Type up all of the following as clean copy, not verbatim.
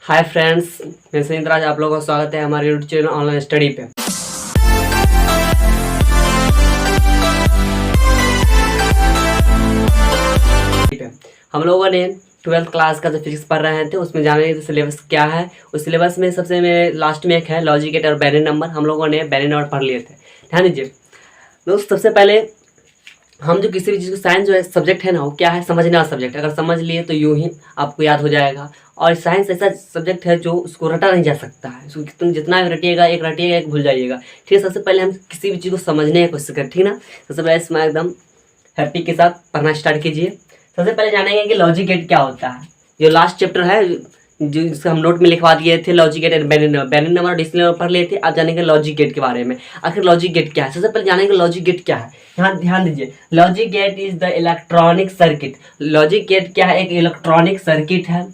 Hi friends, मैं सुनीत राज, आप लोगों का स्वागत है हमारे यूट्यूब चैनल ऑनलाइन स्टडी पे। हम लोगों ने 12th क्लास का जो फिजिक्स पढ़ रहे थे उसमें जानेंगे सिलेबस क्या है। उस सिलेबस में सबसे में लास्ट में एक है लॉजिक गेट और बाइनरी नंबर। हम लोगों ने बाइनरी नंबर पढ़ लिए थे। ध्यान दीजिए दोस्त, सबसे पहले हम जो किसी भी चीज़ को साइंस जो है सब्जेक्ट है ना, वो क्या है, समझने वाला सब्जेक्ट। अगर समझ लिए तो यूं ही आपको याद हो जाएगा। और साइंस ऐसा सब्जेक्ट है जो उसको रटा नहीं जा सकता है। उसको तुम जितना भी रटिएगा, एक भूल जाइएगा। ठीक है, सबसे पहले हम किसी भी चीज़ को समझने की कोशिश करें, ठीक ना। सबसे पहले इसमें एकदम हैप्पी के साथ पढ़ना स्टार्ट कीजिए। सबसे पहले जानेंगे कि लॉजिक गेट क्या होता है। जो लास्ट चैप्टर है जो जिसको हम नोट में लिखवा दिए थे, logic gate and binary number और डिजिटल नंबर पढ़ लिए थे। आप जानेंगे लॉजिक गेट के बारे में। आखिर लॉजिक गेट क्या है, सबसे पहले जानेंगे लॉजिक गेट क्या है। यहाँ ध्यान दीजिए, logic gate is the electronic circuit. Logic gate क्या है, एक इलेक्ट्रॉनिक सर्किट है।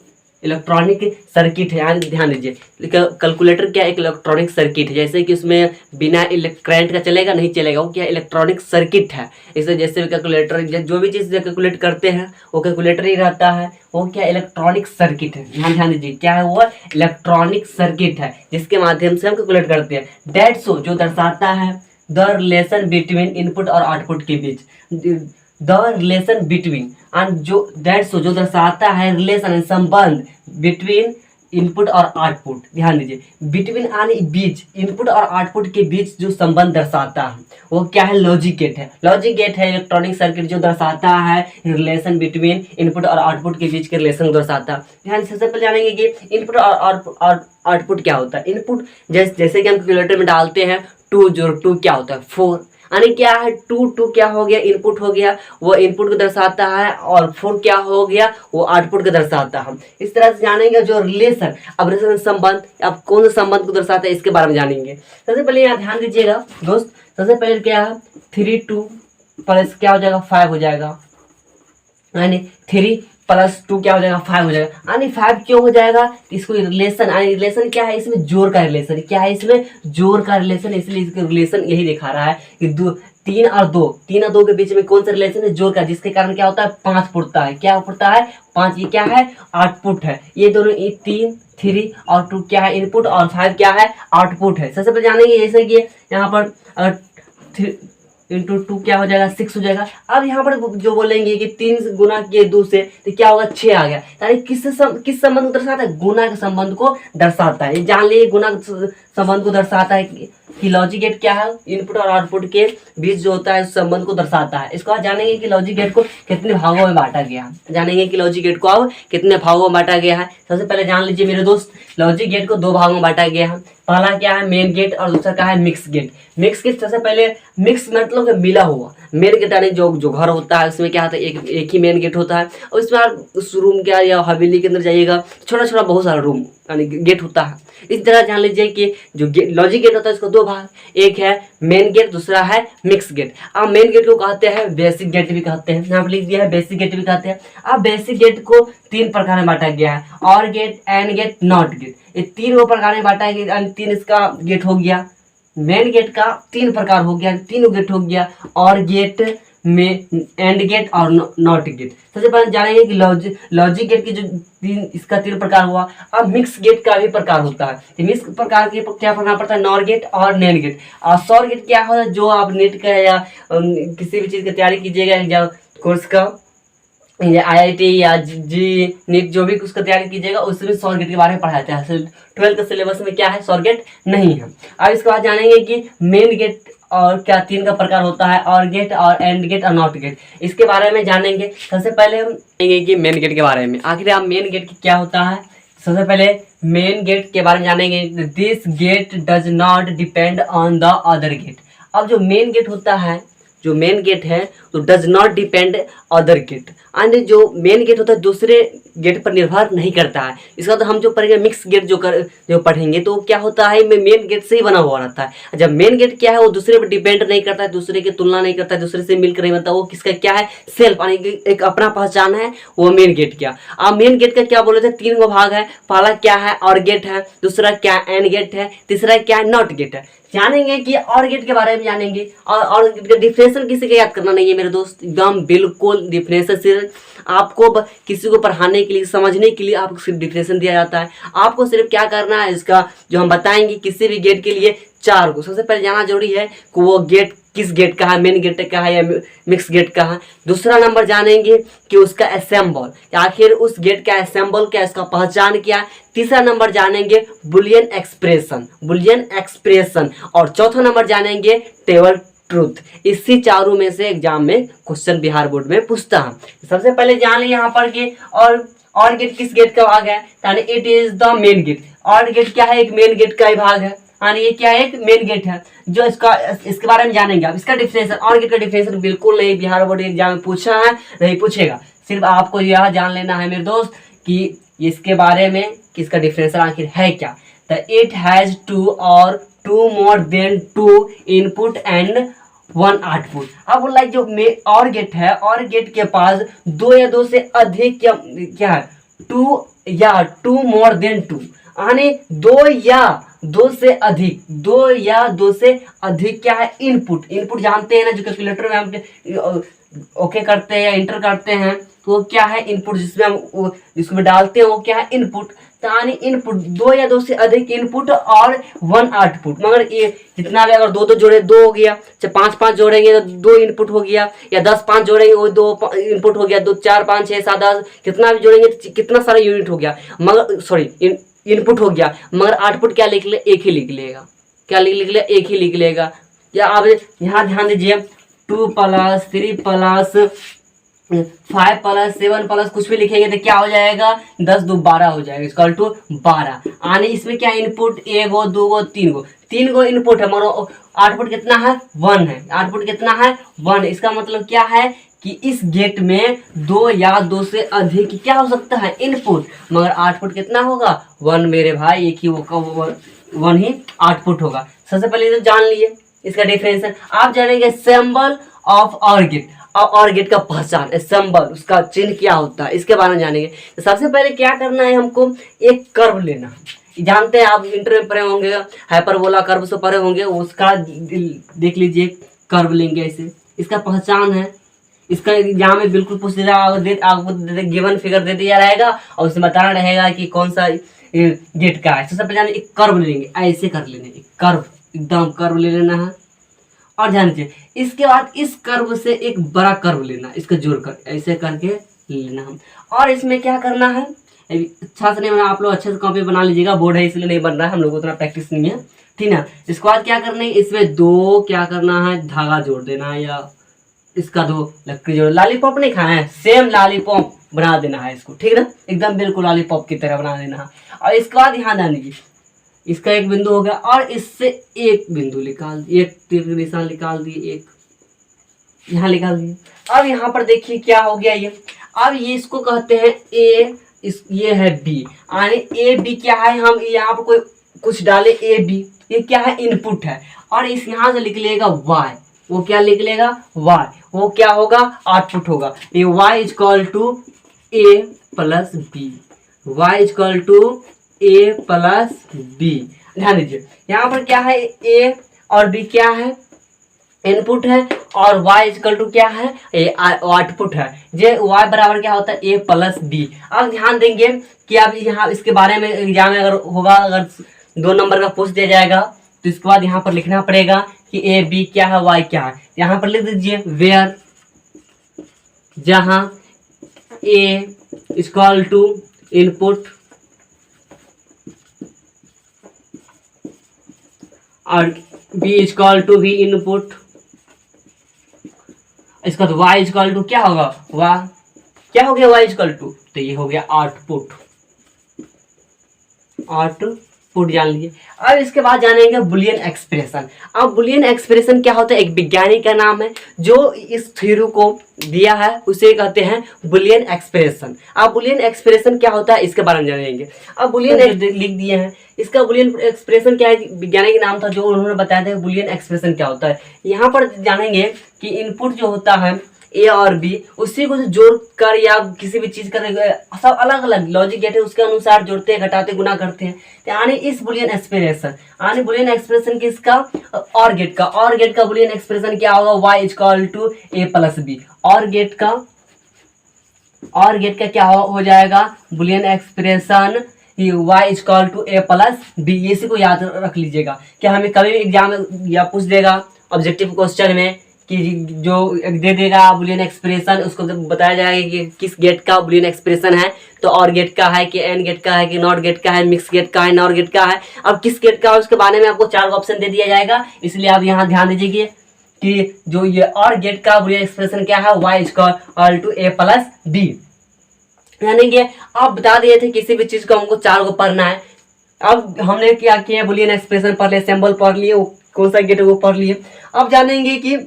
इलेक्ट्रॉनिक सर्किट है, यहाँ ध्यान दीजिए। कैलकुलेटर क्या है, एक इलेक्ट्रॉनिक सर्किट है। जैसे कि उसमें बिना करंट का चलेगा नहीं चलेगा, वो क्या इलेक्ट्रॉनिक सर्किट है। इसे जैसे भी कैलकुलेटर जो भी चीज़ कैलकुलेट करते हैं वो कैलकुलेटर ही रहता है, वो क्या इलेक्ट्रॉनिक सर्किट है। यहाँ ध्यान दीजिए, क्या है वो इलेक्ट्रॉनिक सर्किट है जिसके माध्यम से हम कैलकुलेट करते हैं। दैट शो जो दर्शाता है द रिलेशन बिटवीन इनपुट और आउटपुट के बीच। द रिलेशन बिटवीन एंड जो दैट शो जो दर्शाता है रिलेशन संबंध बिटवीन इनपुट और आउटपुट। ध्यान दीजिए, बिटवीन यानी बीच, इनपुट और आउटपुट के बीच जो संबंध दर्शाता है वो क्या है, लॉजिक गेट है। लॉजिक गेट है इलेक्ट्रॉनिक सर्किट जो दर्शाता है रिलेशन बिटवीन इनपुट और आउटपुट के बीच के रिलेशन को दर्शाता है। ध्यान से सबसे पहले जानेंगे कि इनपुट और आउटपुट क्या होता है। इनपुट जैसे कि हम कैलकुलेटर में डालते हैं 2 क्या होता है 4, यानी क्या है 2 क्या हो गया, इनपुट हो गया, वो इनपुट को दर्शाता है। और 4 क्या हो गया, वो आउटपुट को दर्शाता है। इस तरह से जानेंगे जो रिलेशन, अब रिलेशन संबंध, अब कौन सा संबंध को दर्शाता है इसके बारे में जानेंगे। सबसे पहले यहाँ ध्यान दीजिएगा दोस्त, सबसे पहले क्या है 3 2 प्लस क्या हो जाएगा 5 हो जाएगा, यानी 3 + 2 क्या हो जाएगा 5 हो जाएगा। यानी 5 क्यों हो जाएगा, इसको रिलेशन, यानी रिलेशन क्या है, इसमें जोड़ का रिलेशन। क्या है, इसमें जोड़ का रिलेशन, इसलिए इसका रिलेशन यही दिखा रहा है कि 3 और 2 के बीच में कौन सा रिलेशन है, जोड़ का, जिसके कारण क्या होता है 5 फुटता है। क्या फुटता है 5, ये क्या है आउटपुट है। ये दोनों 3 और 2 क्या है इनपुट और 5 क्या है आउटपुट है। सबसे पहले जानेंगे जैसे कि यहाँ पर 3 × 2 क्या हो जाएगा 6 हो जाएगा। अब यहाँ पर जो बोलेंगे कि 3 गुना किए 2 से तो क्या होगा 6 आ गया। यानी किस संबंध को दर्शाता है, गुना के संबंध को दर्शाता है। जान लीजिए गुना संबंध को दर्शाता है कि लॉजिक गेट क्या है, इनपुट और आउटपुट के बीच जो होता है उस संबंध को दर्शाता है। इसको आज जानेंगे कि लॉजिक गेट को कितने भागों में बांटा गया है। जानेंगे कि लॉजिक गेट को अब कितने भागों में बांटा गया है। सबसे पहले जान लीजिए मेरे दोस्त, लॉजिक गेट को 2 भागों में बांटा गया है। पहला क्या है मेन गेट और दूसरा क्या है मिक्स गेट। मिक्स गेट सबसे पहले, मिक्स मतलब मिला हुआ। मेन गेट यानी जो घर होता है उसमें क्या होता है एक ही मेन गेट होता है। और इसमें आप उस रूम क्या या हवेली के अंदर जाइएगा, छोटा छोटा बहुत सारा रूम यानी गेट होता है। इस तरह जान लीजिए कि जो लॉजिक गेट होता है इसको 2 भाग, एक है मेन गेट, दूसरा है मिक्स गेट। अब मेन गेट को कहते हैं बेसिक गेट भी कहते हैं, यहाँ पर लिख दिया है बेसिक गेट भी कहते हैं। अब बेसिक गेट को 3 प्रकार में बांटा गया है, OR gate, AND gate, NOT gate. ये 3 प्रकार में बांटा गया। 3 इसका गेट हो गया, मेन गेट का 3 प्रकार हो गया, 3 गेट हो गया, और गेट में एंड गेट और नॉट गेट। सबसे पहले जानेंगे कि लॉजिक गेट की जो 3 प्रकार हुआ। अब मिक्स गेट का भी प्रकार होता है। मिक्स प्रकार के क्या पढ़ना पड़ता है, नॉर गेट और नैन गेट। और सॉर गेट क्या होता है, जो आप नेट का या किसी भी चीज़ की तैयारी कीजिएगा या कोर्स का या IIT या जी नीट जो भी उसका तैयारी कीजिएगा उसमें सॉर गेट के बारे में पढ़ाते हैं। 12th के सिलेबस में क्या है सॉर गेट नहीं है। अब इसके बाद जानेंगे कि मेन गेट और क्या 3 का प्रकार होता है, और गेट और एंड गेट और नॉट गेट। इसके बारे में जानेंगे। सबसे पहले हम जानेंगे कि मेन गेट के बारे में। आखिर आप मेन गेट क्या होता है, सबसे पहले मेन गेट के बारे में जानेंगे। This gate does not depend on the other gate. अब जो मेन गेट होता है, जो मेन गेट है तो does not depend other gate, and जो मेन गेट होता है दूसरे गेट पर निर्भर नहीं करता है। इसका तो हम जो पढ़ेंगे मिक्स गेट जो पढ़ेंगे तो क्या होता है मेन गेट से ही बना हुआ रहता है। जब मेन गेट क्या है वो दूसरे पर डिपेंड नहीं करता है, दूसरे की तुलना नहीं करता है, दूसरे से मिलकर नहीं बनता, वो किसका क्या है सेल्फ, यानी एक अपना पहचान है, वो मेन गेट क्या। अब मेन गेट का क्या बोले थे 3 भाग है। पहला क्या है और गेट है, दूसरा क्या एंड गेट है, तीसरा क्या है नॉट गेट है। जानेंगे कि और गेट के बारे में जानेंगे। और गेट का डिफिनेशन किसी का याद करना नहीं है मेरे दोस्त, एकदम बिल्कुल डिफिनेशन सिर्फ आपको किसी को पढ़ाने के लिए, समझने के लिए आपको सिर्फ डिफिनेशन दिया जाता है। आपको सिर्फ क्या करना है, इसका जो हम बताएंगे किसी भी गेट के लिए 4 को सबसे पहले जानना जरूरी है कि वो गेट किस गेट का है, मेन गेट का है या मिक्स गेट का है। दूसरा नंबर जानेंगे कि उसका असेंबल, आखिर उस गेट का असेंबल क्या, इसका पहचान क्या। तीसरा नंबर जानेंगे बुलियन एक्सप्रेशन। और चौथा नंबर जानेंगे टेबल ट्रूथ। इसी चारों में से एग्जाम में क्वेश्चन बिहार बोर्ड में पूछता है। सबसे पहले जान लें यहाँ पर कि और गेट किस गेट का भाग है, यानी it is the main gate. OR gate क्या है, एक मेन गेट का ही भाग है, यानी ये क्या है, एक मेन गेट है। जो इसके बारे में जानेंगे आप। इसका डिफिनेशन, और गेट का डिफिनेशन बिल्कुल नहीं बिहार बोर्ड एग्जाम में पूछा है, नहीं पूछेगा। सिर्फ आपको यह जान लेना है मेरे दोस्त कि इसके बारे में कि इसका डिफिनेशन आखिर है क्या। तो इट हैज 2 और 2 more than 2 input and 1 output. अब लाइक जो और गेट है, और गेट के पास 2 या 2 से अधिक क्या है, 2 या 2 मोर देन 2, यानी 2 या 2 से अधिक, 2 या 2 से अधिक क्या है, इनपुट जानते हैं ना, जो कैलकुलेटर में हम ओके करते हैं या इंटर करते हैं तो वो क्या है, इनपुट। जिसमें हम इसमें डालते हैं वो क्या है, इनपुट। यानी इनपुट 2 या 2 से अधिक इनपुट और 1 आउटपुट। मगर ये जितना भी अगर 2 जोड़े 2 हो गया, चाहे 5 जोड़ेंगे तो 2 इनपुट हो गया, या 10 जोड़ेंगे वो 2 इनपुट हो गया, 2 4 5 6 7 10 कितना भी जोड़ेंगे तो कितना सारा यूनिट हो गया, मगर सॉरी इनपुट हो गया। मगर आउटपुट क्या लिख ले, एक ही लिख लेगा। क्या लिख ले, एक ही लिख लेगा। या आप यहाँ ध्यान दीजिए, 2 + 3 + 5 + 7 कुछ भी लिखेंगे तो क्या हो जाएगा, 10 2 12 हो जाएगा, इक्वल टू 12। यानी इसमें क्या इनपुट, 1 गो 2 गो 3 गो, 3 गो इनपुट है, मगर आउटपुट कितना है, 1 है। आउटपुट कितना है, 1। इसका मतलब क्या है कि इस गेट में 2 या 2 से अधिक क्या हो सकता है, इनपुट, मगर आउटपुट कितना होगा, 1 मेरे भाई, एक ही वो 1 ही आउटपुट होगा। सबसे पहले तो जान लिए इसका डिफरेंशियल। आप जानेंगे सिंबल ऑफ और गेट, और गेट का पहचान, सिंबल, उसका चिन्ह क्या होता है, इसके बारे में जानेंगे। तो सबसे पहले क्या करना है, हमको एक कर्व लेना। जानते हैं आप, इंटर में पढ़े होंगे, हाइपरबोला कर्व से पढ़े होंगे, उसका देख लीजिए, कर्व लेंगे ऐसे, इसका पहचान है। इसका एग्जाम में बिल्कुल पूछ दिया, आपको गिवन फिगर दे दिया रहेगा और उसमें बताना रहेगा कि कौन सा गेट का है। सबसे पहले एक कर्व लेंगे, ऐसे कर लेने, एक कर्व, एकदम कर्व ले लेना है। और ध्यान दीजिए, इसके बाद इस कर्व से एक बड़ा कर्व लेना, इसको जोड़कर ऐसे करके लेना हम। और इसमें क्या करना है, अच्छा से नहीं बना, आप लोग अच्छे से कॉपी बना लीजिएगा, बोर्ड है इसलिए नहीं बन रहा है, हम लोग को उतना प्रैक्टिस नहीं है, ठीक है। इसके बाद क्या करना है, इसमें 2 क्या करना है, धागा जोड़ देना है, या इसका 2 लकड़ी जोड़, लॉलीपॉप नहीं खाना है, सेम लॉलीपॉप बना देना है इसको, ठीक है ना, एकदम बिल्कुल लॉलीपॉप की तरह बना देना है। और इसके बाद यहाँ ध्यान दीजिए, इसका एक बिंदु हो गया और इससे एक बिंदु निकाल दिए, एक तीर का निशान निकाल दिए, एक यहाँ निकाल दिए। अब यहाँ पर देखिए क्या हो गया ये, अब ये इसको कहते हैं ए, ये है बी, यानी ए बी क्या है, हम यहाँ पर कोई कुछ डाले ए बी, ये क्या है, इनपुट है। और इस यहाँ से लिख लेगा वाई, वो क्या लिख लेगा, वाई, वो क्या होगा, आउटपुट होगा। ये Y equal to A plus B, Y equal to A plus B. ध्यान दीजिए, यहाँ पर क्या है, ए और बी क्या है, इनपुट है, और y इक्वल टू क्या है, आउटपुट है। जे y बराबर क्या होता है, a प्लस बी। अब ध्यान देंगे कि अब यहाँ इसके बारे में एग्जाम में अगर होगा, अगर 2 नंबर का पूछ दिया जाएगा तो इसके बाद यहाँ पर लिखना पड़ेगा कि a b क्या है, y क्या है। यहाँ पर लिख दीजिए वेयर, जहाँ a इक्वल टू इनपुट और b इक्वल टू भी इनपुट, इसका तो y इक्वल टू क्या होगा, क्या हो गया, y इक्वल टू, तो ये हो गया आउटपुट, आउटपुट जान लीजिए। अब इसके बाद जानेंगे बुलियन एक्सप्रेशन। अब बुलियन एक्सप्रेशन क्या होता है, एक वैज्ञानिक का नाम है जो इस थ्योरी को दिया है, उसे कहते हैं बुलियन एक्सप्रेशन। अब बुलियन एक्सप्रेशन क्या होता है, इसके बारे में जानेंगे। अब बुलियन लिख दिए हैं, इसका बुलियन एक्सप्रेशन क्या है, वैज्ञानिक नाम था जो उन्होंने बताया था बुलियन एक्सप्रेशन क्या होता है। यहाँ पर जानेंगे कि इनपुट जो होता है, ए और बी, उसी को जोड़ कर या किसी भी चीज कर सब अलग अलग लॉजिक गेट है, उसके अनुसार जोड़ते हैं, घटाते, गुना करते हैं। तो यानी इस बुलियन एक्सप्रेशन, यानी बुलियन एक्सप्रेशन किसका, और गेट का, और गेट का बुलियन एक्सप्रेशन क्या होगा, Y equal to A plus B. और गेट का क्या हो जाएगा, Boolean expression y equal to A plus B. इसी को याद रख लीजिएगा कि हमें कभी भी एग्जाम या पूछ देगा ऑब्जेक्टिव क्वेश्चन में कि जो दे देगा बुलियन एक्सप्रेशन, उसको बताया जाएगा कि किस गेट का बुलियन एक्सप्रेशन है, तो और गेट का है कि एन गेट का है कि नॉट गेट का है, मिक्स गेट का है, नॉर गेट का है। अब किस गेट का है उसके बारे में आपको 4 ऑप्शन दे दिया जाएगा, इसलिए आप यहाँ ध्यान दीजिए कि जो ये और गेट का बुलियन एक्सप्रेशन क्या है, y equal to A plus B. यानी कि आप बता दिए थे किसी भी चीज को हमको 4 को पढ़ना है। अब हमने क्या किया, बुलियन एक्सप्रेशन पढ़ लिए, सिंबल पढ़ लिए, कौन सा गेट है वो पढ़ लिए। अब जानेंगे कि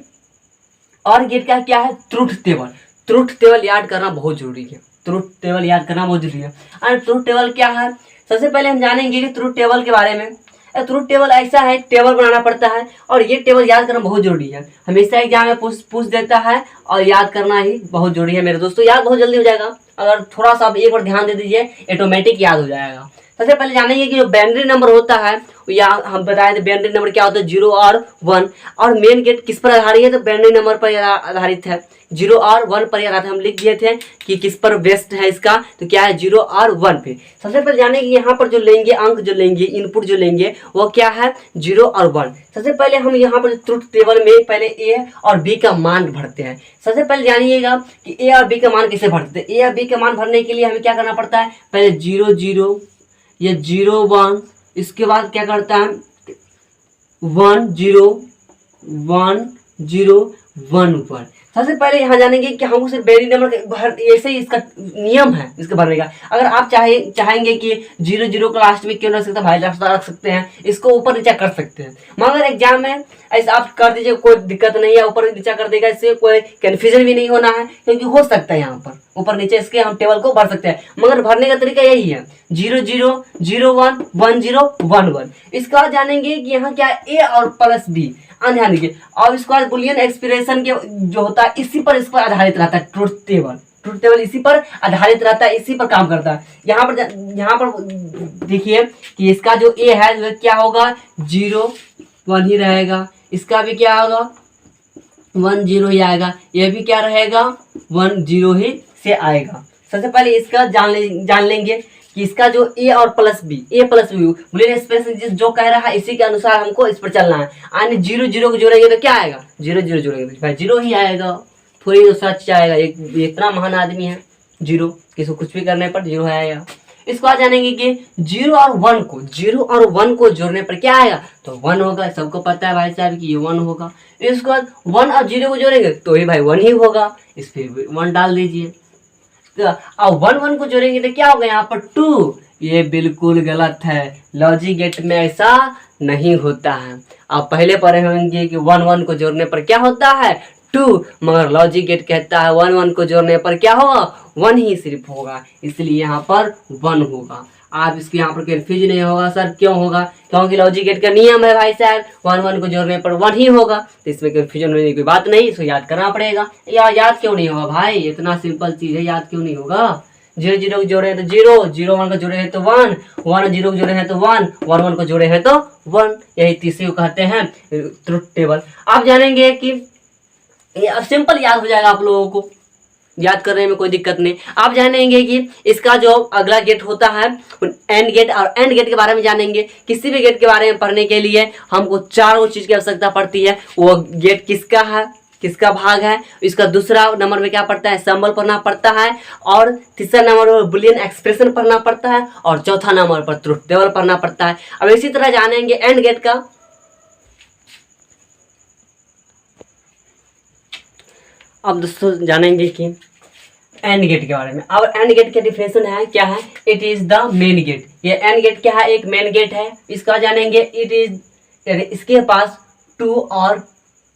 और गेट का क्या है, ट्रुथ टेबल। ट्रुथ टेबल याद करना बहुत जरूरी है, ट्रुथ टेबल याद करना बहुत जरूरी है। और ट्रुथ टेबल क्या है, सबसे पहले हम जानेंगे कि ट्रुथ टेबल के बारे में। ट्रुथ टेबल ऐसा है, टेबल बनाना पड़ता है और ये टेबल याद करना बहुत जरूरी है। हमेशा एग्जाम में पूछ देता है और याद करना ही बहुत जरूरी है मेरे दोस्तों। याद बहुत जल्दी हो जाएगा, अगर थोड़ा सा आप एक बार ध्यान दे दीजिए, ऑटोमेटिक याद हो जाएगा। सबसे पहले जानेंगे कि जो बाइनरी नंबर होता है, या हम बताए थे बाइनरी नंबर क्या होता है, 0 और 1। और मेन गेट किस पर आधारित है, तो बाइनरी नंबर पर आधारित है, 0 और 1 पर आधारित। हम लिख दिए थे कि किस पर बेस्ड है इसका, तो क्या है 0 और 1 पे। सबसे पहले जानेंगे यहाँ पर जो लेंगे अंक, जो लेंगे इनपुट जो लेंगे वो क्या है, 0 और 1। सबसे पहले हम यहाँ पर ट्रुथ टेबल में पहले ए और बी का मान भरते हैं। सबसे पहले जानिएगा कि ए और बी का मान कैसे भरते हैं। ए और बी का मान भरने के लिए हमें क्या करना पड़ता है, पहले 0 0 या 0 1, इसके बाद क्या करता है 1 0 1 0 1 1। सबसे पहले यहाँ जानेंगे कि हमको सिर्फ बाइनरी नंबर ऐसे ही इसका नियम है इसके भरने का। अगर आप चाहेंगे कि 0 0 को लास्ट में क्यों रख सकते हैं भाई, रख सकते हैं, इसको ऊपर नीचा कर सकते हैं। मगर एग्जाम में ऐसे आप कर दीजिए, कोई दिक्कत नहीं है, ऊपर नीचा कर देगा, इससे कोई कन्फ्यूजन भी नहीं होना है, क्योंकि हो सकता है यहाँ पर ऊपर नीचे इसके हम टेबल को भर सकते हैं। मगर भरने का तरीका यही है, 0 0 0 1 1 0 1 1। इसके बाद जानेंगे कि यहाँ क्या है, ए और प्लस बी। ध्यान दीजिए। और इसके बाद बुलियन एक्सप्रेशन के जो होता है इसी पर, इस पर आधारित रहता है ट्रुथ टेबल। ट्रुथ टेबल इसी पर आधारित रहता है, इसी पर काम करता है। यहाँ पर देखिए कि इसका जो ए है वो क्या होगा, 0 1 ही रहेगा, इसका भी क्या होगा 1 0 ही आएगा, ये भी क्या रहेगा 1 0 ही से आएगा। सबसे पहले इसका जान लेंगे कि इसका जो ए और प्लस बी, ए प्लस बी बुलियन एक्सप्रेशन जिस जो कह रहा है इसी के अनुसार हमको इस पर चलना है। यानी 0 0 को जोड़ेंगे तो क्या आएगा, 0 0 जोड़ेंगे भाई 0 ही आएगा, थोड़ी तो सच आएगा। इतना महान आदमी है, 0 किसी कुछ भी करने पर 0 आएगा। इसको आ जानेंगे कि 0 और 1 को जोड़ने पर क्या आएगा, तो 1 होगा। सबको पता है भाई साहब कि ये 1 होगा। इसके बाद 1 और 0 को जोड़ेंगे तो ही भाई 1 ही होगा, इस पर 1 डाल दीजिए। अब 1 1 को जोड़ेंगे तो क्या होगा यहाँ पर 2। ये बिल्कुल गलत है, लॉजिक गेट में ऐसा नहीं होता है। आप पहले पढ़े होंगे कि 1 1 को जोड़ने पर क्या होता है 2, मगर लॉजिक गेट कहता है 1 1 को जोड़ने पर क्या होगा 1 ही सिर्फ होगा, इसलिए यहाँ पर 1 होगा। आप इसके यहाँ पर कन्फ्यूज नहीं होगा सर क्यों होगा, क्योंकि लॉजिक गेट का नियम है भाई साहब, 1 1 को जोड़ने पर 1 ही होगा, तो इसमें कन्फ्यूजन होने की कोई बात नहीं। इसको याद करना पड़ेगा। याद क्यों नहीं होगा भाई, इतना सिंपल चीज है, याद क्यों नहीं होगा। 0 0 को जोड़े हैं तो 0, 0 1 को जोड़े हैं तो 1, 1 0 को जोड़े हैं तो 1, 1 1 को जोड़े हैं तो 1। यही तीसरी को कहते हैं ट्रुथ टेबल। आप जानेंगे कि ये अब सिंपल याद हो जाएगा, आप लोगों को याद करने में कोई दिक्कत नहीं। आप जानेंगे कि इसका जो अगला गेट होता है एंड गेट, और एंड गेट के बारे में जानेंगे। किसी भी गेट के बारे में पढ़ने के लिए हमको 4 चीज की आवश्यकता पड़ती है। वो गेट किसका है, किसका भाग है, इसका दूसरा नंबर में क्या पड़ता है, सिंबल पढ़ना पड़ता है, और तीसरा नंबर पर बुलियन एक्सप्रेशन पढ़ना पड़ता है, और चौथा नंबर पर ट्रुथ टेबल पढ़ना पड़ता है। अब इसी तरह जानेंगे एंड गेट का। अब दोस्तों जानेंगे कि एंड गेट के बारे में। अब एंड गेट का डिफिनेशन है क्या है, it is the main gate. ये एंड गेट क्या है, एक मेन गेट है। इसका जानेंगे इट इज, इसके पास 2 और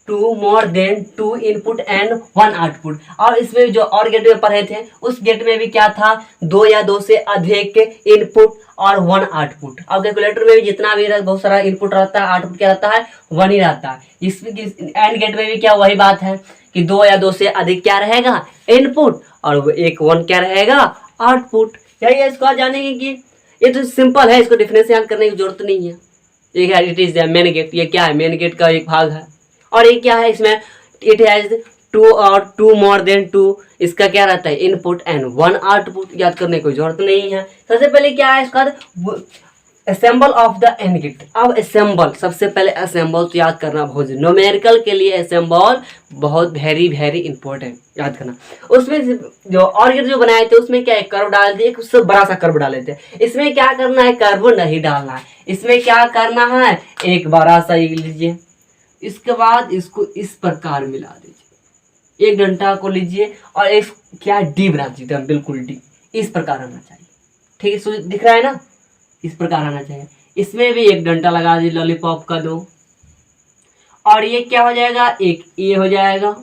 two more than two input and one output. और इसमें जो और गेट में पढ़े थे उस गेट में भी क्या था, दो या दो से अधिक इनपुट और वन आउटपुट। और कैलकुलेटर में भी जितना भी बहुत सारा इनपुट रहता है, आउटपुट क्या रहता है, वन ही रहता है। इसमें एंड गेट में भी क्या वही बात है कि दो या दो से अधिक क्या रहेगा, इनपुट, और वो एक वन क्या रहेगा, आउटपुट। यही है, इसको जानेंगे कि ये तो सिंपल है, इसको डिफरेंस याद करने की जरूरत नहीं है। एक है इट इज मेन गेट, ये क्या है, मेन गेट का एक भाग है। और ये क्या है, इसमें इट हैज टू और टू मोर देन टू, इसका क्या रहता है, इनपुट एंड वन आउटपुट। याद करने की जरूरत नहीं है। सबसे पहले क्या है इसका, assemble of the and gate. अब असेंबल, सबसे पहले असेंबल तो याद करना बहुत, न्यूमेरिकल के लिए असेंबल बहुत वेरी वेरी इंपॉर्टेंट याद करना। उसमें जो और गेट जो बनाए थे उसमें क्या है, कर्व डाल दिए, उससे बड़ा सा कर्व डाले थे। इसमें क्या करना है, कर्व नहीं डालना है, इसमें क्या करना है, एक बड़ा सा लीजिए, इसके बाद इसको इस प्रकार मिला दीजिए, एक डंडा को लीजिए और एक क्या डी बना दीजिए, बिल्कुल डी, इस प्रकार आना चाहिए। ठीक है, दिख रहा है ना, इस प्रकार आना चाहिए। इसमें भी एक डंडा लगा दीजिए लॉलीपॉप का दो, और ये क्या हो जाएगा, एक ए हो जाएगा,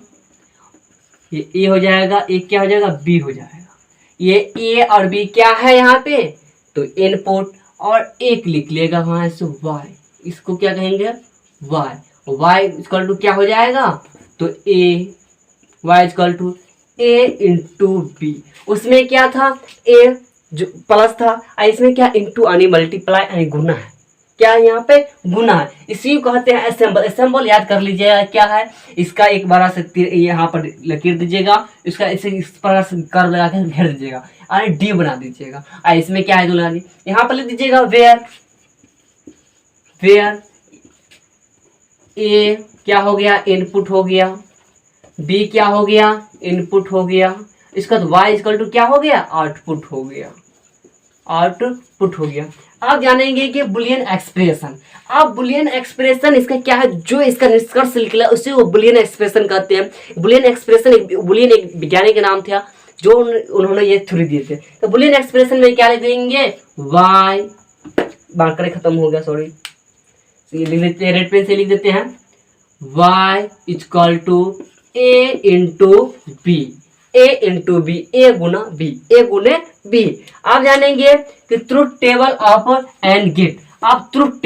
ये ए हो जाएगा, एक क्या हो जाएगा, बी हो जाएगा। ये ए और बी क्या है यहाँ पे, तो इनपुट, और एक लिख लेगा वहां से वाई, इसको क्या कहेंगे, वाई। वाई इक्वल टू क्या हो जाएगा, तो A, Y equal to A into B. उसमें क्या था, ए जो प्लस था, और इसमें क्या इंटू यानी मल्टीप्लाई यानी गुना है, क्या है यहाँ पे, गुना है। इसी को कहते हैं असेंबल। असेंबल याद कर लीजिएगा क्या है, इसका एक बड़ा से यहाँ पर लकीर दीजिएगा, इसका इसे इस प्रकार से कर्व लगा के घेर दीजिएगा और डी बना दीजिएगा। और इसमें क्या है, दुलानी यहाँ पर लिख दीजिएगा वेयर, वेयर ए क्या हो गया, इनपुट हो गया, बी क्या हो गया, इनपुट हो गया, इसका तो y इक्वल टू क्या हो गया, आउटपुट हो गया, आउटपुट हो गया। आप जानेंगे कि बुलियन एक्सप्रेशन। आप बुलियन एक्सप्रेशन इसका क्या है, जो इसका निष्कर्ष निकला उसे वो बुलियन एक्सप्रेशन कहते हैं। बुलियन एक्सप्रेशन, बुलियन एक वैज्ञानिक का नाम था जो उन्होंने ये थ्योरी दिए थे। तो बुलियन एक्सप्रेशन में क्या लिख देंगे, y, मार्कर खत्म हो गया, सॉरी, लिख देते हैं, रेड पेन से लिख देते हैं, y equal to a into B, A into B, A गुना बी, ए गुने बी। आप जानेंगे कि truth table of and gate. आप ट्रुथ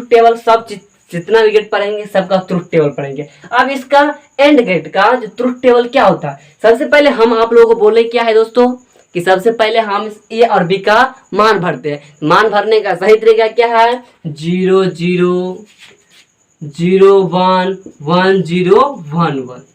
टेबल सब जितना भी गेट पढ़ेंगे सबका ट्रुथ टेबल पढ़ेंगे। अब इसका एंड गेट का जो ट्रुथ टेबल क्या होता है, सबसे पहले हम आप लोगों को बोले क्या है दोस्तों, कि सबसे पहले हम ए और बी का मान भरते हैं। मान भरने का सही तरीका क्या है, 0 0 0 1 1 0 1 1,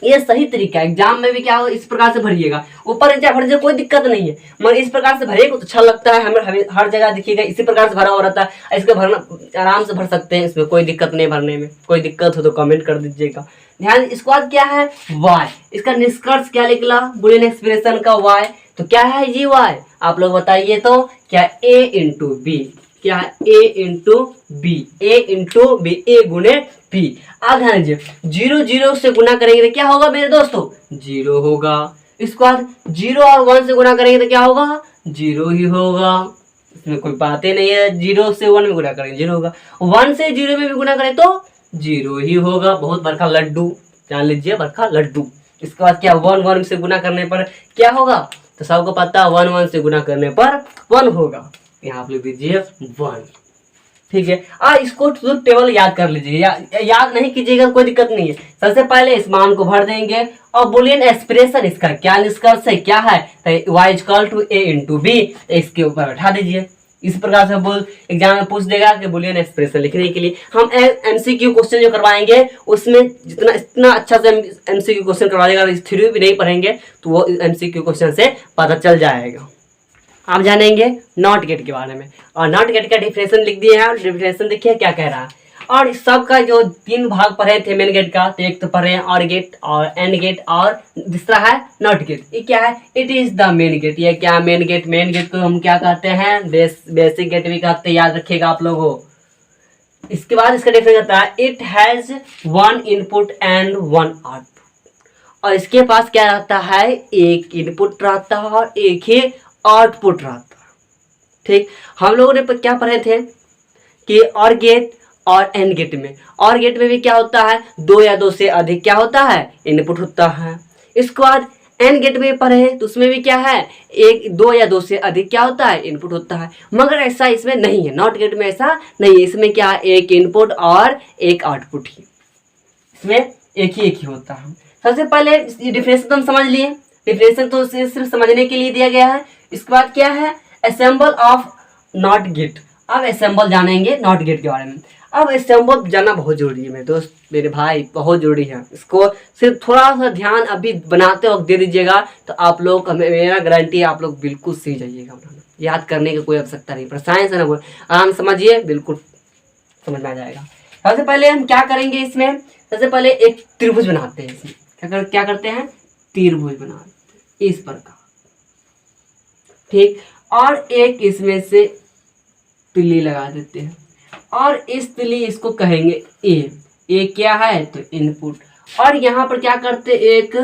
ये सही तरीका है। एग्जाम में भी क्या होगा, इस प्रकार से भरिएगा, ऊपर नीचे भर दीजिए, कोई दिक्कत नहीं है, मगर इस प्रकार से भरिएगा तो अच्छा लगता है। हमें हर जगह दिखिएगा इसी प्रकार से भरा हुआ रहता है। इसको भरना आराम से भर सकते हैं, इसमें कोई दिक्कत नहीं, भरने में कोई दिक्कत हो तो कमेंट कर दीजिएगा। ध्यान, इसके बाद क्या है, y, इसका निष्कर्ष क्या निकला बुलियन एक्सप्रेशन का, y, तो क्या है ये y, आप लोग बताइए तो, क्या a इंटू बी, क्या है a into B, a into B, a गुने बी। अब ध्यान दीजिए, 0 0 से गुना करेंगे तो क्या होगा मेरे दोस्तों, 0 होगा। इसके बाद 0 और 1 से गुना करेंगे तो क्या होगा, 0 ही होगा, इसमें कोई बातें नहीं है। 0 से 1 में गुना करेंगे 0 होगा, 1 से 0 में भी गुना करें तो 0 ही होगा। बहुत बड़का लड्डू, जान लीजिए, बड़का लड्डू। इसके बाद क्या, 1 1 से गुना करने पर क्या होगा, तो सबको पता है 1 1 से गुना करने पर 1 होगा, यहाँ आप लिख दीजिए 1। ठीक है, इसको ट्रुथ टेबल याद कर लीजिएगा, याद नहीं कीजिएगा कोई दिक्कत नहीं है। सबसे पहले इस मान को भर देंगे, और बुलियन एक्सप्रेशन इसका क्या निष्कर्ष है, क्या है, तो y equal to a into B, इसके ऊपर बैठा दीजिए। इस प्रकार से बोल एग्जाम में पूछ देगा कि बुलियन एक्सप्रेशन लिखने के लिए हम एमसीक्यू क्वेश्चन जो करवाएंगे उसमें इतना अच्छा से एमसीक्यू क्वेश्चन करवा देगा। इस थ्योरी भी नहीं पढ़ेंगे तो वो एमसीक्यू क्वेश्चन से पता चल जाएगा। आप जानेंगे नॉट गेट के बारे में, और नॉट गेट का डिफिनेशन लिख दिए हैं। डिफिनेशन देखिए क्या कह रहा है, और इस सब का जो 3 भाग पढ़े थे मेन गेट का, तो एक तो पढ़े हैं और गेट और एंड गेट, और दूसरा है नॉट गेट। ये क्या है, it is the main gate. ये क्या, मेन गेट। मेन गेट को हम क्या कहते हैं, बेसिक गेट भी कहते हैं, याद रखिएगा आप लोगों। इसके बाद इसका डिफिनेशन कहता है, it has 1 input and 1 output. और इसके पास क्या रहता है, एक इनपुट रहता है और एक ही आउटपुट रहता है। ठीक, हम लोगों ने क्या पढ़े थे कि और गेट और एंड गेट में। और गेट में भी क्या होता है, 2 या 2 से अधिक क्या होता है, इनपुट होता है। इसके बाद एंड गेट में पढ़े तो उसमें भी क्या है, 1 2 या 2 से अधिक क्या होता है, इनपुट होता है। मगर ऐसा इसमें नहीं है, नॉट गेट में ऐसा नहीं है। इसमें क्या है, 1 इनपुट और 1 आउटपुट ही, इसमें एक ही होता है। सबसे पहले डिफरेंशिएशन तो हम समझ लिए, डिफरेंशिएशन तो सिर्फ समझने के लिए दिया गया है। इसके बाद क्या है, असेंबल ऑफ नॉट गेट। अब असेंबल जानेंगे नॉट गेट के बारे में। अब असेंबल जानना बहुत जरूरी है मेरे दोस्त, मेरे भाई, बहुत जरूरी है। इसको सिर्फ थोड़ा सा ध्यान अभी बनाते वक्त दे दीजिएगा तो आप लोग, मेरा गारंटी है आप लोग बिल्कुल सीख जाइएगा बनाना। याद करने की कोई आवश्यकता नहीं, पर साइंस है ना, कोई आराम समझिए, बिल्कुल समझ में आ जाएगा। सबसे पहले हम क्या करेंगे इसमें, सबसे पहले एक त्रिभुज बनाते हैं। इसमें क्या करते हैं, त्रिभुज बनाते हैं इस प्रकार, ठीक। और एक इसमें से तिल्ली लगा देते हैं और इस तिल्ली इसको कहेंगे ए क्या है, तो इनपुट। और यहाँ पर क्या करते, एक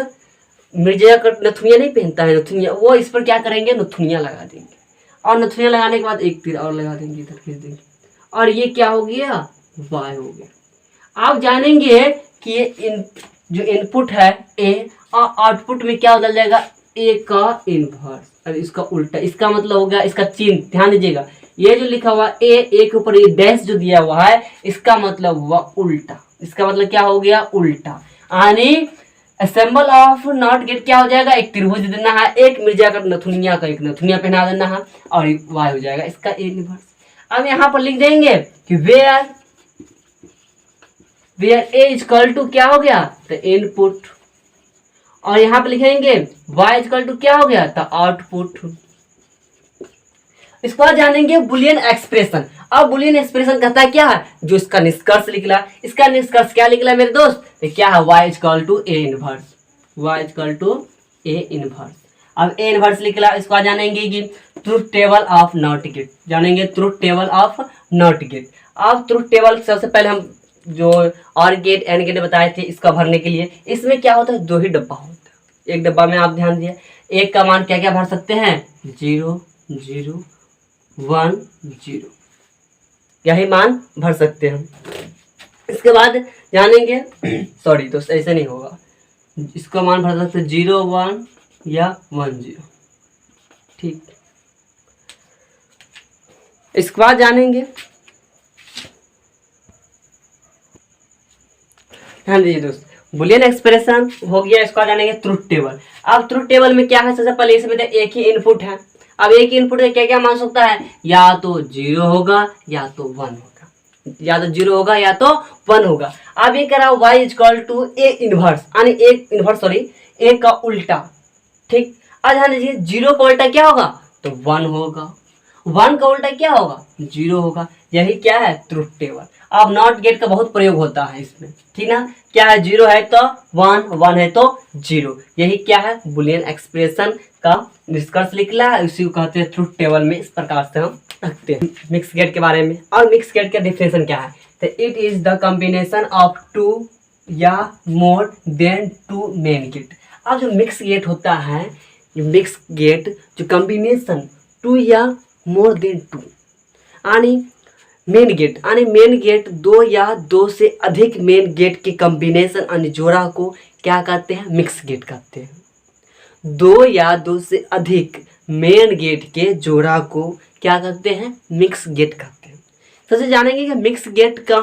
मिर्जा का नथुनिया नहीं पहनता है, नथुनिया, वो इस पर क्या करेंगे, नथुनिया लगा देंगे। और नथुनिया लगाने के बाद एक तीर और लगा देंगे, इधर खींच देंगे, और ये क्या हो गया, वाई हो गया। आप जानेंगे कि ये जो इनपुट है ए और आउटपुट में क्या बदल जाएगा, ए का इनवर्स, और इसका उल्टा। इसका मतलब हो गया, इसका चिन्ह ध्यान दीजिएगा, ये जो लिखा हुआ ए के ऊपर ये डैश जो दिया हुआ है, इसका मतलब हुआ उल्टा। इसका मतलब क्या हो गया, उल्टा। यानी असेंबल ऑफ नॉट गेट क्या हो जाएगा, एक त्रिभुज देना है, एक मिर्जा का नथुनिया का एक नथुनिया पहना देना है, और वाई हो जाएगा इसका ए इनवर्स। अब यहाँ पर लिख देंगे कि वेयर ए इक्वल टू क्या हो गया, तो इनपुट। और यहाँ पे लिखेंगे y इक्वल टू क्या हो गया, तो आउटपुट। इसके बाद जानेंगे बुलियन एक्सप्रेशन। अब बुलियन एक्सप्रेशन कहता है क्या है, जो इसका निष्कर्ष निकला, इसका निष्कर्ष क्या निकला मेरे दोस्त, तो क्या है, y equal to A inverse, y equal to A inverse. अब ए इनवर्स निकला। इसके बाद जानेंगे कि truth table of not gate, जानेंगे truth table of not gate. अब ट्रुथ टेबल सबसे पहले हम जो और गेट एंड गेट बताए थे इसका भरने के लिए, इसमें क्या होता है, 2 ही डब्बा होता है। एक डब्बा में आप ध्यान दिए, एक का मान क्या क्या भर सकते हैं, 0 0 1 0, यही मान भर सकते हैं। इसके बाद जानेंगे सॉरी दोस्त, ऐसे नहीं होगा, इसका मान भर सकते 0 1 या 1 0, ठीक। इसके बाद जानेंगे, ध्यान दीजिए दोस्त, बुलियन एक्सप्रेशन हो गया। इसको जानेंगे ट्रुथ टेबल। अब ट्रुथ टेबल में क्या है, सबसे पहले इसमें एक ही इनपुट है। अब एक ही इनपुट क्या क्या मान सकता है, या तो 0 होगा या तो 1 होगा, या तो 0 होगा या तो 1 होगा। अब ये करा y equal to A inverse, यानी एक इनवर्स सॉरी ए का उल्टा, ठीक। अब ध्यान दीजिए 0 का उल्टा क्या होगा, तो 1 होगा, 1 का उल्टा क्या होगा, 0 होगा। यही क्या है, ट्रुथ टेबल। अब नॉट गेट का बहुत प्रयोग होता है इसमें, ठीक ना, क्या है, 0 है तो 1, 1 है तो 0, यही क्या है, बुलियन एक्सप्रेशन का निष्कर्ष निकला है। इसी को कहते हैं ट्रुथ टेबल में, इस प्रकार से हम रखते हैं। मिक्स गेट के बारे में, और मिक्स गेट का डिफिनेशन क्या है, तो it is the combination of 2 या मोर देन 2 मेन गेट। अब जो मिक्स गेट होता है, मिक्स गेट जो कॉम्बिनेशन 2 या मोर देन 2, यानी मेन गेट, यानी मेन गेट 2 या 2 से अधिक मेन गेट के कॉम्बिनेशन यानी जोड़ा को क्या कहते हैं, मिक्स गेट कहते हैं। 2 या 2 से अधिक मेन गेट के जोड़ा को क्या कहते हैं, मिक्स गेट कहते हैं। सबसे जानेंगे कि मिक्स गेट का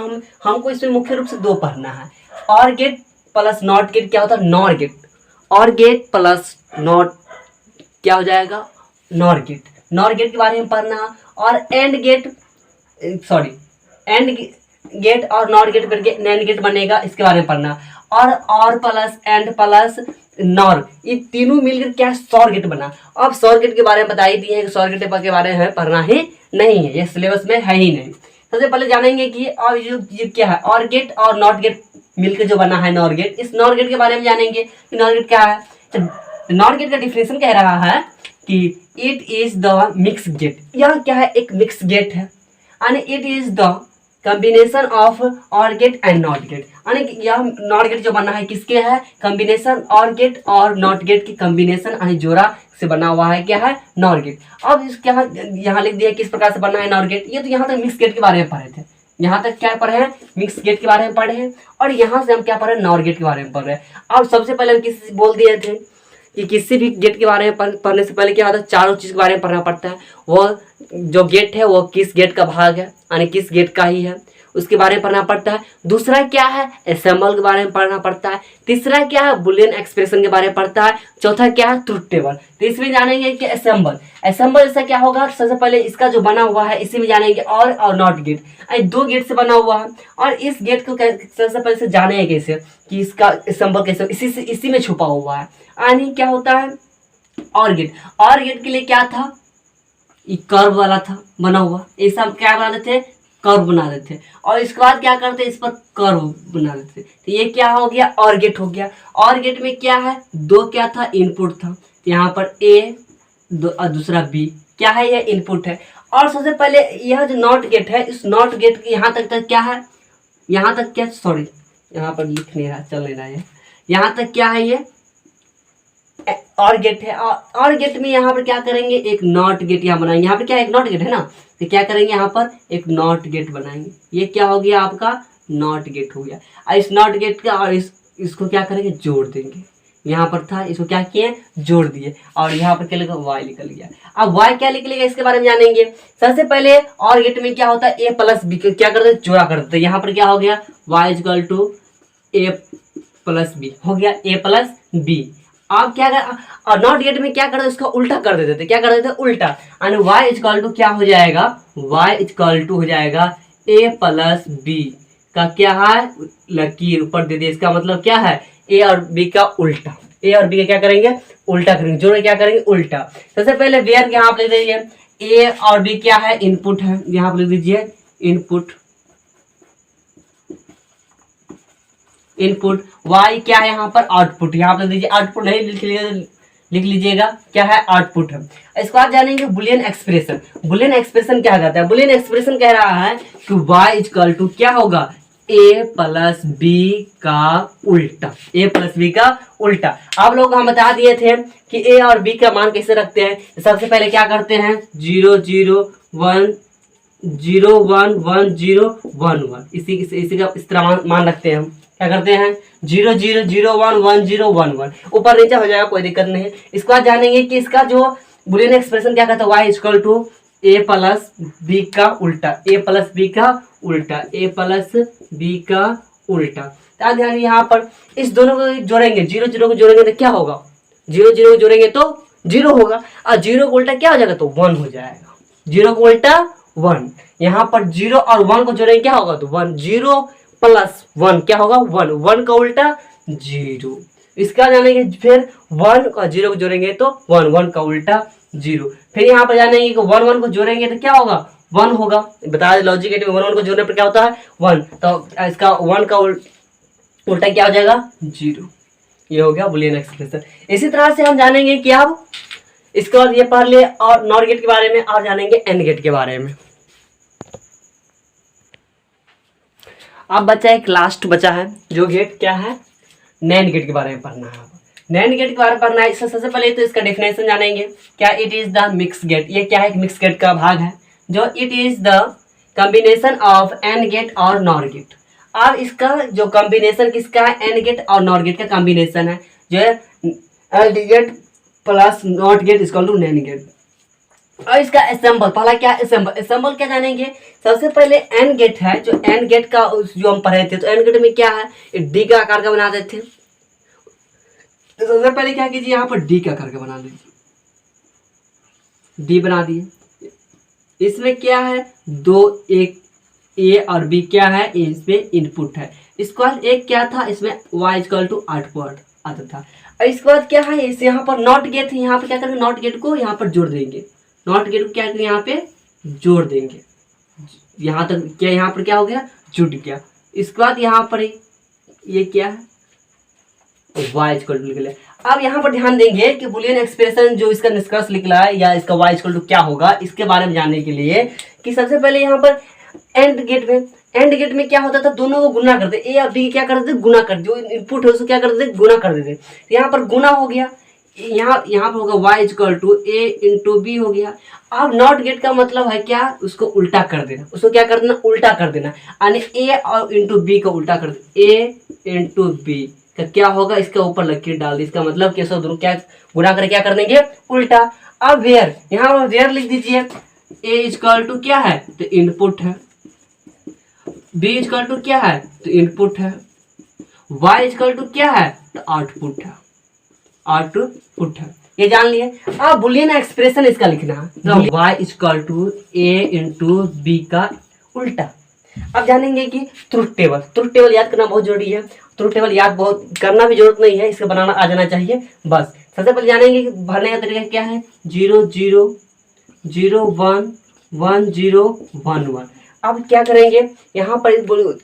हमको इसमें मुख्य रूप से 2 पढ़ना है। OR gate plus not gate क्या होता है, nor gate. OR gate plus not क्या हो जाएगा, नॉर गेट। नॉर गेट के बारे में पढ़ना। और and gate sorry and gate और नॉट गेट करके नैंड गेट बनेगा, इसके बारे में पढ़ना। और प्लस एंड प्लस नॉर, ये तीनों मिलकर क्या सॉर गेट बना। अब सॉर गेट के बारे में बता ही दिए हैं कि सॉर गेट के बारे में पढ़ना ही नहीं है, ये सिलेबस में है ही नहीं। सबसे पहले जानेंगे कि और ये क्या है, और गेट और नॉट गेट मिलकर जो बना है नॉर गेट। इस नॉर गेट के बारे में जानेंगे कि नॉर गेट क्या है। नॉर गेट का डिफिनेशन कह रहा है कि it is the mix gate. यह क्या है, एक मिक्स गेट है, यानी it is the combination of और गेट एंड नॉट गेट। यानी यह नॉट गेट जो बना है किसके है, कॉम्बिनेशन और गेट और नॉट गेट की कॉम्बिनेशन यानी जोड़ा से बना हुआ है, क्या है, नॉट गेट। अब इस क्या यहाँ लिख दिया किस प्रकार से बना है नॉट गेट। ये तो यहाँ तक मिक्स गेट के बारे में पढ़े थे, यहाँ तक क्या पढ़े हैं, मिक्स गेट के बारे में पढ़े हैं। और यहाँ से हम क्या पढ़ रहे हैं, नॉर गेट के बारे में पढ़ रहे हैं। अब सबसे पहले हम किसी बोल दिए थे कि किसी भी गेट के बारे में पढ़ने से पहले क्या होता है, चारों चीज़ के बारे में पढ़ना पड़ता है। वो जो गेट है वो किस गेट का भाग है, यानी किस गेट का ही है, उसके बारे में पढ़ना पड़ता है। दूसरा क्या है, असेंबल के बारे में पढ़ना पड़ता है। तीसरा क्या है, बुलियन एक्सप्रेशन के बारे में पढ़ता है। चौथा क्या है, ट्रुथ टेबल। तो इसमें जानेंगे कि असेंबल जैसा क्या होगा, सबसे पहले इसका जो बना हुआ है इसी में जानेंगे। और नॉट गेट, दो गेट से बना हुआ है। और इस गेट को सबसे पहले से जानेंगे कैसे कि इसका असेंबल कैसे, इसी में छुपा हुआ है। यानी क्या होता है, और गेट के लिए क्या था, ये कर्व वाला था बना हुआ, ये सब क्या बना देते थे, कर्व बना देते थे। और इसके बाद क्या करते, इस पर कर्व बना देते थे। तो ये क्या हो गया, और गेट हो गया। और गेट में क्या है, दो क्या था, इनपुट था। तो यहाँ पर ए और दूसरा बी, क्या है, ये इनपुट है। और सबसे पहले यह जो नॉट गेट है, इस नॉट गेट के यहाँ तक क्या है, यहाँ तक क्या, सॉरी यहाँ पर लिख नहीं रहा, चल नहीं रहा है, यहाँ तक क्या है, ये और गेट है। और गेट में यहाँ पर क्या करेंगे, एक नॉट गेट यहाँ बनाएंगे। यहाँ पर क्या एक नॉट गेट है ना, तो क्या करेंगे, यहाँ पर एक नॉट गेट बनाएंगे। ये क्या हो गया, आपका नॉट गेट हो गया। और इस नॉट गेट का और इसको क्या करेंगे, जोड़ देंगे। यहाँ पर था, इसको क्या किए, जोड़ दिए। और यहाँ पर क्या लिखा, वाई निकल गया। अब वाई क्या निकलेगा, इसके बारे में जानेंगे। सबसे पहले और गेट में क्या होता है, ए प्लस बी क्या करते, जोड़ा करते। यहाँ पर क्या हो गया, Y equal to A plus B हो गया, ए प्लस बी। आप क्या कर, और नॉट गेट में क्या करते, उसका उल्टा कर देते थे। क्या कर देते, उल्टा। यानी y इक्वल टू क्या हो जाएगा, y इक्वल टू हो जाएगा a प्लस बी का क्या है, लकीर ऊपर दे दिए। इसका मतलब क्या है, a और b का उल्टा। a और b का क्या करेंगे, उल्टा करेंगे। जोड़ क्या करेंगे, उल्टा। सबसे पहले वेयर के यहाँ पे लिख दीजिए, a और b क्या है, इनपुट है। यहाँ पे लिख दीजिए इनपुट, इनपुट। y क्या है यहाँ पर, आउटपुट। यहाँ पर दीजिए आउटपुट, नहीं लिख लीजिएगा क्या है, आउटपुट है। इसके बाद जानेंगे बुलियन एक्सप्रेशन। बुलियन एक्सप्रेशन क्या कहता है, बुलियन एक्सप्रेशन कह रहा है कि y इक्वल टू क्या होगा, a प्लस बी का उल्टा, a प्लस बी का उल्टा। आप लोग को हम बता दिए थे कि a और b का मान कैसे रखते हैं। सबसे पहले क्या करते हैं, 0 0 1 0 1 1 0 1 1, इसी का इस तरह मान रखते हैं हम। क्या करते हैं, 0 0 0 1 1 0 1 1, ऊपर नीचे हो जाएगा, कोई दिक्कत नहीं है। इसके बाद जानेंगे कि इसका जो बुलियन एक्सप्रेशन क्या कहता है, y equal to a plus B का उल्टा, a प्लस बी का उल्टा, a प्लस बी का उल्टा। ध्यान यहाँ पर इस दोनों को जोड़ेंगे, 0 0 को जोड़ेंगे तो क्या होगा, 0 0 को जोड़ेंगे तो 0 होगा। और 0 को उल्टा क्या हो जाएगा, तो 1 हो जाएगा। 0 को उल्टा 1, यहाँ पर 0 और 1 को जोड़ेंगे क्या होगा, तो 1। 0 प्लस 1 क्या होगा, 1। 1 का उल्टा 0। इसका जानेंगे फिर 1 और 0 को जोड़ेंगे तो 1, 1 का उल्टा 0। फिर यहाँ पर जानेंगे कि 1 1 को जोड़ेंगे तो क्या होगा, 1 होगा। बता दें लॉजिक गेट में 1 1 को जोड़ने पर क्या होता है, 1। तो इसका 1 का उल्टा क्या हो जाएगा, 0। ये हो गया बुलियन एक्सप्रेशन। इसी तरह से हम जानेंगे कि अब इसके बाद ये पढ़ लिए और नॉर गेट के बारे में, और जानेंगे एंड गेट के बारे में। अब बचा एक लास्ट बचा है जो गेट क्या है, नैंड गेट के बारे में पढ़ना है। नैंड गेट के बारे में पढ़ना है। इससे सबसे पहले तो इसका डेफिनेशन जानेंगे। क्या, it is the mix gate. ये क्या है, एक मिक्स गेट का भाग है, जो it is the combination of and gate और नॉर गेट। अब इसका जो कॉम्बिनेशन किसका है, एंड गेट और नॉर गेट का कॉम्बिनेशन है, जो है and gate plus not gate equal to nand gate. और इसका असेंबल, पहला क्या असेंबल, असेंबल क्या जानेंगे। सबसे पहले एंड गेट है, जो एंड गेट का जो हम पढ़े थे, तो एंड गेट में क्या है, डी का आकार का बना देते थे। तो सबसे पहले क्या कीजिए, यहाँ पर डी का आकार का बना लीजिए, डी बना दिए। इसमें क्या है, दो, एक ए और बी क्या है, इसमें इनपुट है। इसके बाद एक क्या था, इसमें y इक्वल टू आउटपुट आता था। और इसके बाद क्या है, इस यहाँ पर नॉट गेट है, यहाँ पर क्या करेंगे, नॉट गेट को यहाँ पर जोड़ देंगे। नॉट गेट को क्या करेंगे, यहाँ पे जोड़ देंगे। यहाँ तक क्या, यहाँ पर क्या हो गया, जुड़ गया। इसके बाद यहाँ पर ये क्या है, y इक्वल टू निकले। अब यहाँ पर ध्यान देंगे कि बुलियन एक्सप्रेशन जो इसका निष्कर्ष निकला है, या इसका y इक्वल टू क्या होगा, इसके बारे में जानने के लिए कि सबसे पहले यहाँ पर एंड गेट में क्या होता था, दोनों को गुना करते, ए और बी क्या करते थे, गुना करते, जो इनपुट है उसको क्या करते थे, गुना कर देते। यहाँ पर गुना हो गया, यहाँ पर होगा y equal to A into B हो गया। अब नॉट गेट का मतलब है क्या, उसको उल्टा कर देना, उसको क्या कर देना, उल्टा कर देना, यानी ए और इंटू बी को उल्टा कर देना। ए इंटू बी का क्या होगा, इसके ऊपर लकीर डाल दी, इसका मतलब कैसे दोनों क्या गुणा कर क्या कर देंगे, उल्टा। अब वेयर, यहाँ पर वेयर लिख दीजिए। ए इक्वल टू क्या है, तो इनपुट है, बी इक्वल टू क्या है, तो इनपुट है, y इक्वल टू क्या है, तो आउटपुट है, आउटपुट है। ये जान लिए। अब बुलियन एक्सप्रेशन इसका लिखना है, तो y equal to A into B का उल्टा। अब जानेंगे कि ट्रुथ टेबल याद करना बहुत जरूरी है। ट्रुथ टेबल याद बहुत करना भी जरूरत नहीं है, इसका बनाना आ जाना चाहिए बस। सबसे पहले जानेंगे कि भरने का तरीका क्या है, 0 0 0 1 1 0 1 1। अब क्या करेंगे, यहाँ पर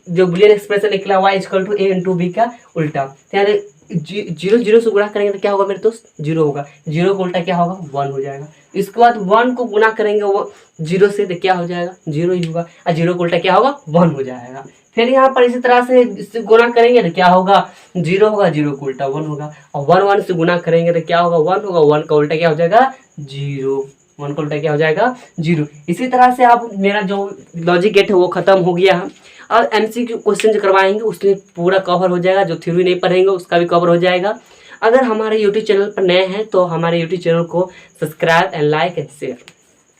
जो बुलियन एक्सप्रेशन निकला y equal to A into B का उल्टा, यानी 0 0 से गुणा करेंगे तो क्या होगा मेरे दोस्त, 0 होगा, 0 का उल्टा क्या होगा, 1 हो जाएगा। इसके बाद 1 को गुणा करेंगे वो 0 से, तो क्या हो जाएगा, 0 ही होगा, और 0 का उल्टा क्या होगा, 1 हो जाएगा। फिर यहाँ पर इसी तरह से इससे गुणा करेंगे तो क्या होगा, 0 होगा, 0 का उल्टा 1 होगा, और 1 1 से गुणा करेंगे तो क्या होगा, 1 होगा, 1 का उल्टा क्या हो जाएगा, 0, 1 का उल्टा क्या हो जाएगा, 0। इसी तरह से आप मेरा जो लॉजिक गेट है वो खत्म हो गया है। अब एमसीक्यू क्वेश्चन जो करवाएंगे उसमें पूरा कवर हो जाएगा, जो थ्योरी नहीं पढ़ेंगे उसका भी कवर हो जाएगा। अगर हमारे यूट्यूब चैनल पर नए हैं तो हमारे यूट्यूब चैनल को subscribe and like and share.